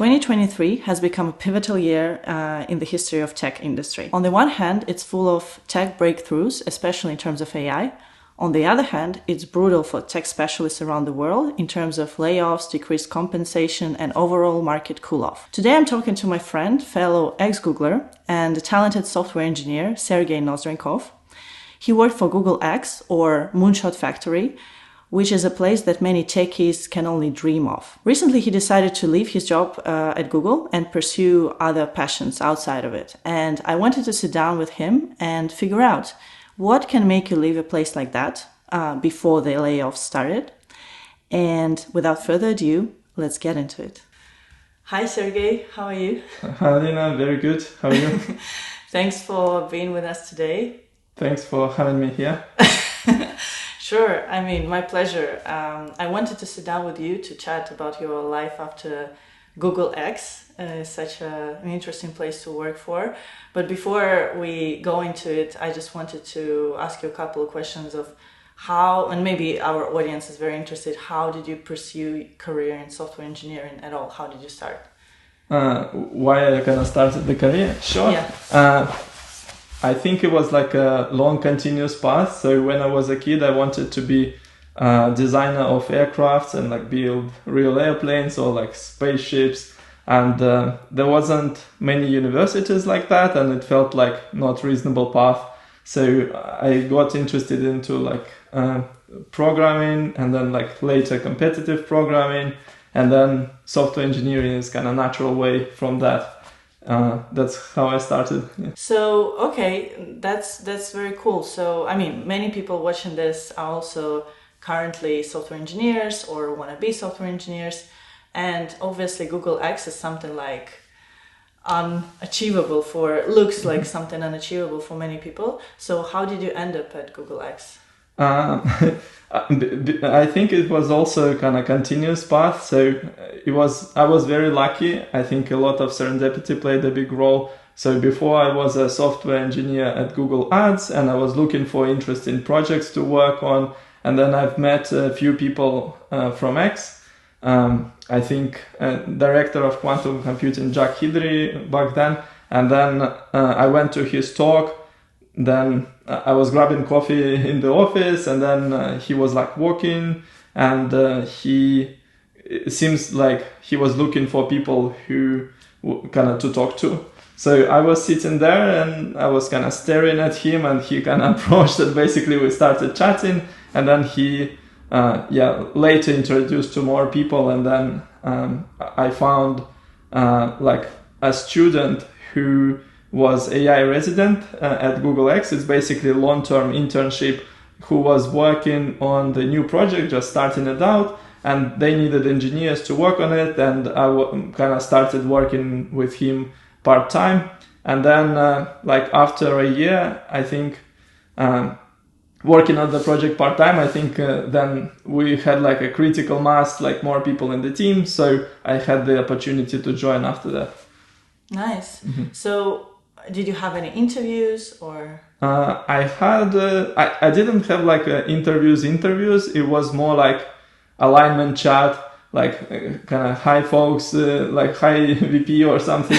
2023 has become a pivotal year in the history of tech industry. On the one hand, it's full of tech breakthroughs, especially in terms of AI. On the other hand, it's brutal for tech specialists around the world in terms of layoffs, decreased compensation, and overall market cool-off. Today, I'm talking to my friend, fellow ex-Googler, and talented software engineer, Sergei Nozdrenkov. He worked for Google X, or Moonshot Factory, which is a place that many techies can only dream of. Recently, he decided to leave his job at Google and pursue other passions outside of it. And I wanted to sit down with him and figure out what can make you leave a place like that before the layoffs started. And without further ado, let's get into it. Hi, Sergei. How are you? Hi, Lina. Very good. How are you? Thanks for being with us today. Thanks for having me here. Sure. I mean, my pleasure. I wanted to sit down with you to chat about your life after Google X. Such an interesting place to work for. But before we go into it, I just wanted to ask you a couple of questions of how, and maybe our audience is very interested, how did you pursue career in software engineering at all? How did you start? Why I kind of started the career? Sure. Yeah. I think it was like a long continuous path. So when I was a kid, I wanted to be a designer of aircrafts and like build real airplanes or like spaceships. And there wasn't many universities like that, and it felt like not reasonable path. So I got interested into like programming, and then like later competitive programming, and then software engineering is kind of natural way from that. That's how I started. Yeah. So, okay, that's very cool. So, I mean, many people watching this are also currently software engineers or want to be software engineers. And obviously Google X is something like looks like something unachievable for many people. So how did you end up at Google X? I think it was also kind of continuous path. So I was very lucky. I think a lot of serendipity played a big role. So before I was a software engineer at Google Ads, and I was looking for interesting projects to work on. And then I've met a few people from X. I think director of quantum computing, Jack Hidry, back then. And then I went to his talk. Then I was grabbing coffee in the office, and then he was like walking, and it seems like he was looking for people who kind of to talk to. So I was sitting there and I was kind of staring at him, and he kind of approached, and basically we started chatting, and then he later introduced to more people, and then I found like a student who was AI resident at Google X. It's basically a long-term internship, who was working on the new project, just starting it out, and they needed engineers to work on it, and I kind of started working with him part-time. And then like after a year, I think working on the project part-time, I think then we had like a critical mass, like more people in the team. So I had the opportunity to join after that. Nice. Mm-hmm. So did you have any interviews or? I had, I didn't have like interviews. It was more like alignment chat, like kind of hi folks, like hi VP or something.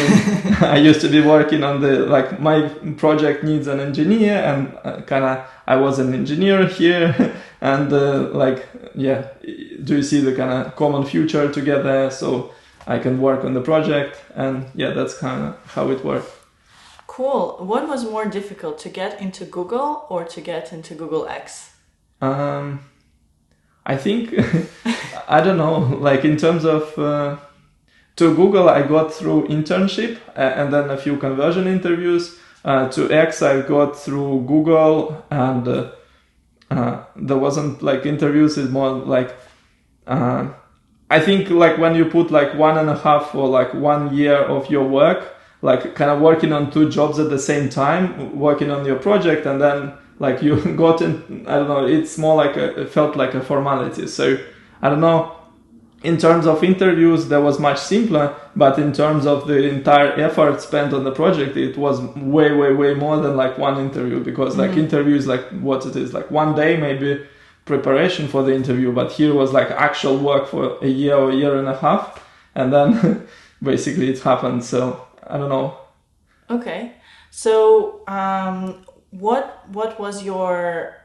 I used to be working on like my project needs an engineer, and I was an engineer here, and do you see the kind of common future together so I can work on the project? And yeah, that's kind of how it worked. Cool. What was more difficult, to get into Google or to get into Google X? I think, I don't know, like in terms of, to Google, I got through internship and then a few conversion interviews. To X, I got through Google, and there wasn't like interviews, it's more like, I think like when you put like 1.5 or like 1 year of your work, like kind of working on 2 jobs at the same time, working on your project, and then like you got in, I don't know, it's more like it felt like a formality. So I don't know, in terms of interviews, that was much simpler, but in terms of the entire effort spent on the project, it was way, way, way more than like one interview, because like interviews, like what it is, like 1 day maybe preparation for the interview, but here was like actual work for a year or a year and a half. And then basically it happened. So I don't know. Okay, so what was your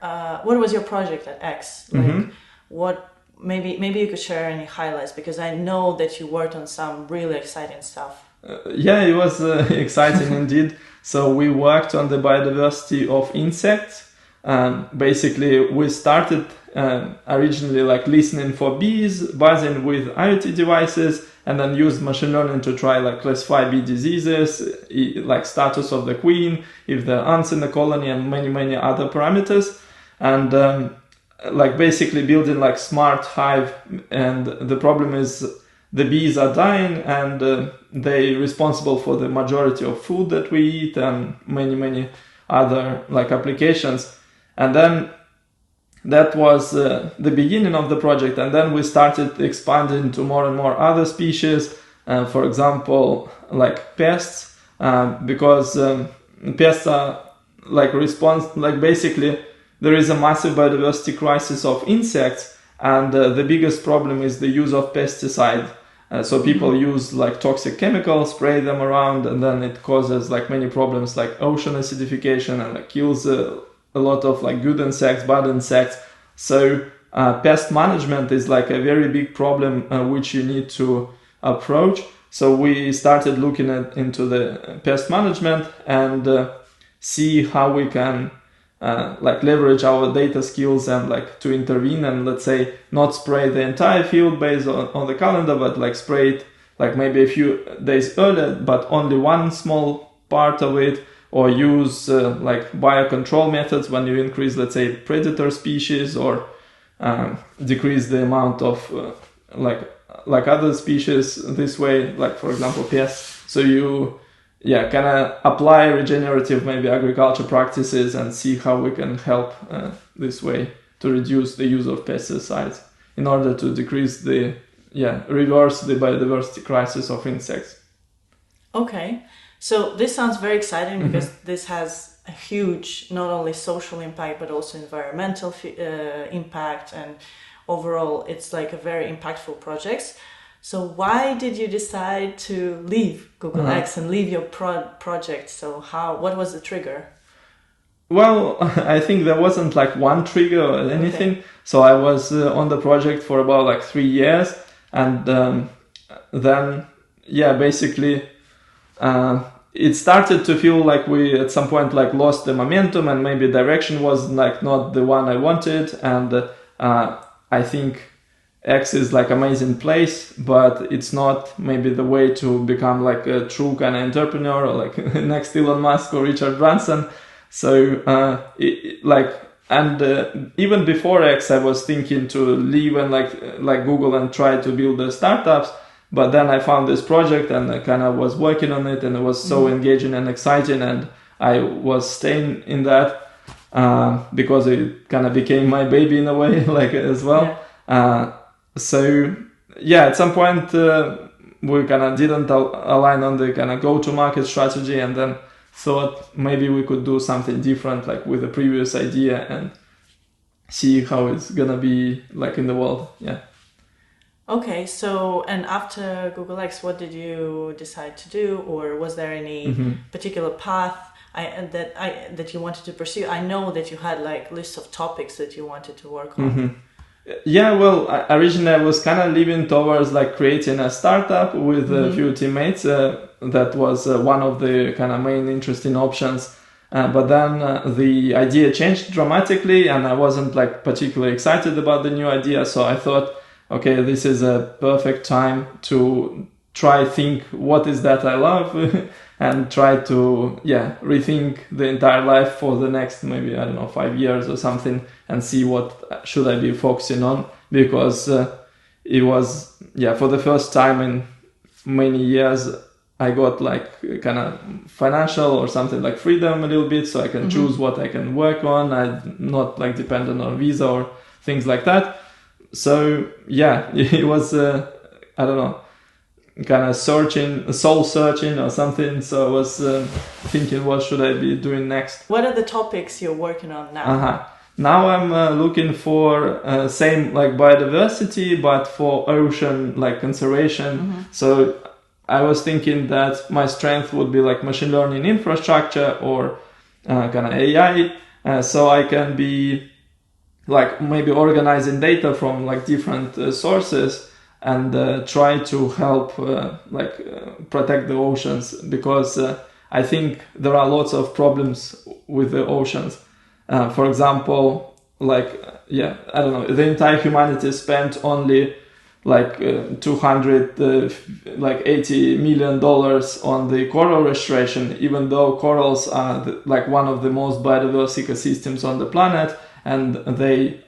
project at X? Like, what maybe you could share any highlights, because I know that you worked on some really exciting stuff. Yeah, it was exciting indeed. So we worked on the biodiversity of insects. Basically, we started originally like listening for bees, buzzing with IoT devices, and then used machine learning to try like classify bee diseases, like status of the queen, if there are ants in the colony, and many other parameters. And like basically building like smart hive. And the problem is the bees are dying, and they're responsible for the majority of food that we eat and many other like applications. And then that was the beginning of the project, and then we started expanding to more and more other species, for example like pests, because pests are like basically there is a massive biodiversity crisis of insects, and the biggest problem is the use of pesticide. So people use like toxic chemicals, spray them around, and then it causes like many problems like ocean acidification, and like kills a lot of like good insects, bad insects. So pest management is like a very big problem which you need to approach. So we started looking into the pest management and see how we can like leverage our data skills and like to intervene and, let's say, not spray the entire field based on the calendar, but like spray it like maybe a few days earlier, but only one small part of it, or use like biocontrol methods when you increase, let's say, predator species, or decrease the amount of like other species this way, like for example pests. So you kind of apply regenerative maybe agriculture practices and see how we can help this way to reduce the use of pesticides in order to decrease reverse the biodiversity crisis of insects. Okay, so this sounds very exciting because this has a huge not only social impact but also environmental impact, and overall it's like a very impactful project. So why did you decide to leave Google X and leave your project? So what was the trigger? Well, I think there wasn't like one trigger or anything. Okay. So I was on the project for about like 3 years, and then basically it started to feel like we at some point like lost the momentum, and maybe direction was like not the one I wanted. And I think X is like amazing place, but it's not maybe the way to become like a true kind of entrepreneur, or like next Elon Musk or Richard Branson. So even before X, I was thinking to leave and like Google and try to build the startups. But then I found this project and I kind of was working on it, and it was so engaging and exciting, and I was staying in that because it kind of became my baby in a way, like as well. Yeah. So at some point we kind of didn't align on the kind of go-to-market strategy, and then thought maybe we could do something different, like with the previous idea, and see how it's gonna be like in the world. Yeah. Okay, so and after Google X, what did you decide to do, or was there any particular path that you wanted to pursue? I know that you had like lists of topics that you wanted to work on. Yeah, well, originally I was kind of leaning towards like creating a startup with a few teammates. That was one of the kind of main interesting options. But then the idea changed dramatically, and I wasn't like particularly excited about the new idea. So I thought, okay, this is a perfect time to think what is that I love and try to rethink the entire life for the next maybe 5 years or something, and see what should I be focusing on, because it was for the first time in many years I got like kind of financial or something like freedom a little bit, so I can choose what I can work on. I'm not like dependent on visa or things like that. So it was kind of soul searching or something. So I was thinking, what should I be doing next? What are the topics you're working on now? Now I'm looking for same like biodiversity, but for ocean like conservation. So I was thinking that my strength would be like machine learning infrastructure or kind of AI, so I can be like maybe organizing data from like different sources and try to help protect the oceans, because I think there are lots of problems with the oceans. For example, I don't know, the entire humanity spent only like $280 million on the coral restoration, even though corals are like one of the most biodiverse ecosystems on the planet, and they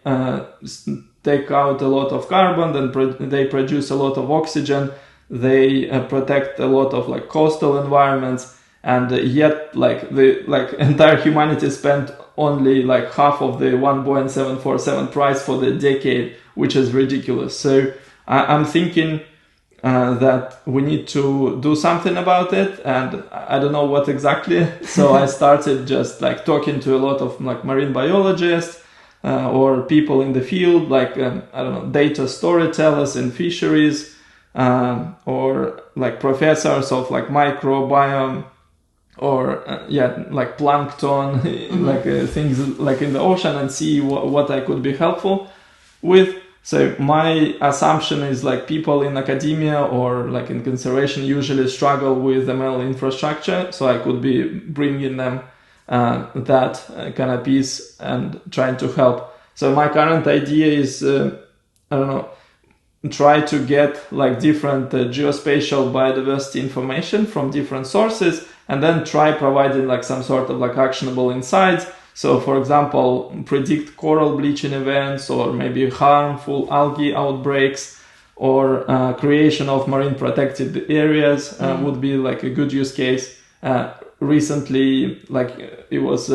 take out a lot of carbon, then they produce a lot of oxygen, they protect a lot of like coastal environments, and yet entire humanity spent only like half of the 1.747 price for the decade, which is ridiculous. So I'm thinking that we need to do something about it, and I don't know what exactly. So I started just like talking to a lot of like marine biologists or people in the field, like I don't know, data storytellers in fisheries, or like professors of like microbiome, or like plankton, things like in the ocean, and see what I could be helpful with. So my assumption is like people in academia or like in conservation usually struggle with ML infrastructure, so I could be bringing them that kind of piece and trying to help. So my current idea is try to get like different geospatial biodiversity information from different sources, and then try providing like some sort of like actionable insights. So for example, predict coral bleaching events, or maybe harmful algae outbreaks, or creation of marine protected areas would be like a good use case. Recently, like it was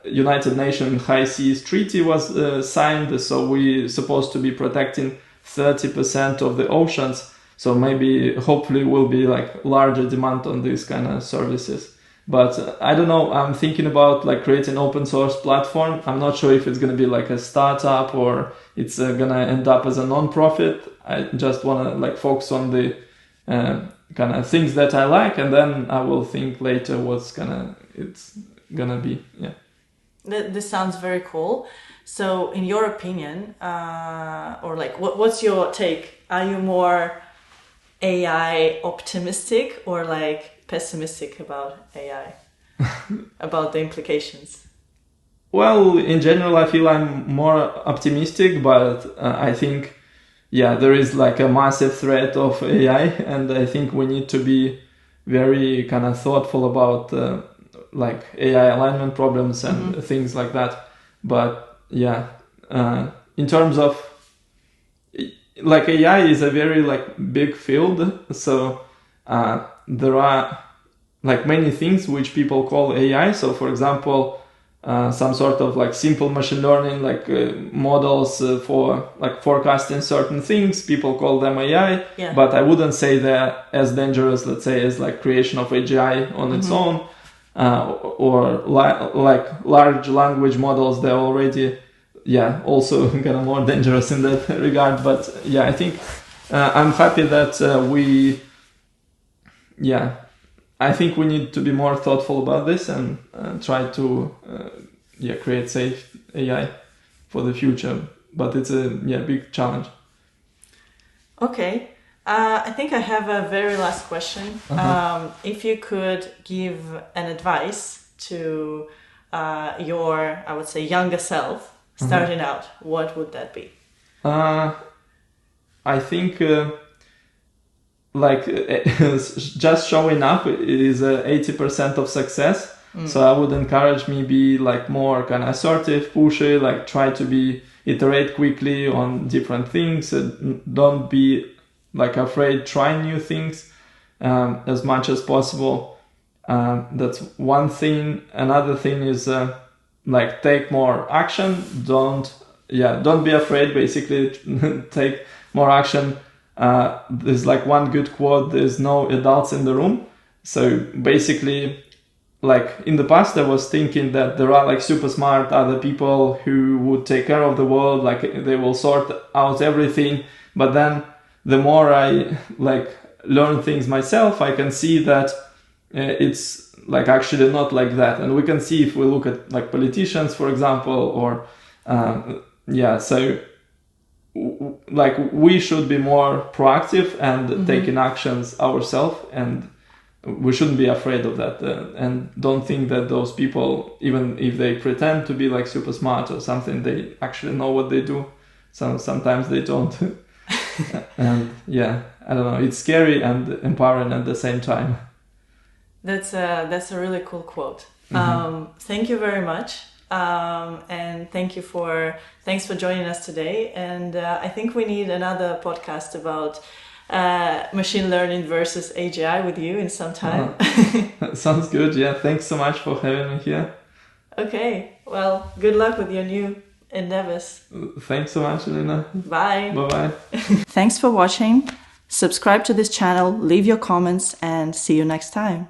United Nations High Seas Treaty was signed, so we supposed to be protecting 30% of the oceans. So maybe hopefully will be like larger demand on these kind of services. But I don't know, I'm thinking about like creating open source platform. I'm not sure if it's going to be like a startup or it's going to end up as a non-profit. I just want to like focus on the kind of things that I like, and then I will think later it's gonna be. Yeah. This sounds very cool. So in your opinion, or like what's your take? Are you more AI optimistic or like pessimistic about AI, about the implications? Well, in general, I feel I'm more optimistic, but I think, there is like a massive threat of AI, and I think we need to be very kind of thoughtful about like AI alignment problems and things like that. But in terms of like AI is a very like big field, so there are like many things which people call AI. So for example, some sort of like simple machine learning, like models for like forecasting certain things, people call them AI, but I wouldn't say they're as dangerous, let's say, as like creation of AGI on its own, or like large language models. They're already also kind of more dangerous in that regard. But I think I'm happy that I think we need to be more thoughtful about this and try to create safe AI for the future. But it's a big challenge. Okay. I think I have a very last question. If you could give an advice to your, I would say, younger self starting out, what would that be? I think just showing up is 80% of success. So I would encourage me be like more kind of assertive, pushy, like try to iterate quickly on different things. Don't be like afraid, try new things as much as possible. That's one thing. Another thing is like take more action. Don't be afraid, basically. Take more action. There's like one good quote: there's no adults in the room. So basically, like in the past I was thinking that there are like super smart other people who would take care of the world, like they will sort out everything. But then the more I like learn things myself, I can see that it's like actually not like that. And we can see if we look at like politicians, for example, or so like we should be more proactive and taking actions ourselves, and we shouldn't be afraid of that, and don't think that those people, even if they pretend to be like super smart or something, they actually know what they do. Sometimes they don't. And I don't know, it's scary and empowering at the same time. That's a really cool quote. Thank you very much. And thanks for joining us today. And I think we need another podcast about machine learning versus AGI with you in some time. Sounds good. Yeah, thanks so much for having me here. Okay, well, good luck with your new endeavors. Thanks so much, Elena. Bye. Bye-bye. Thanks for watching. Subscribe to this channel, leave your comments, and see you next time.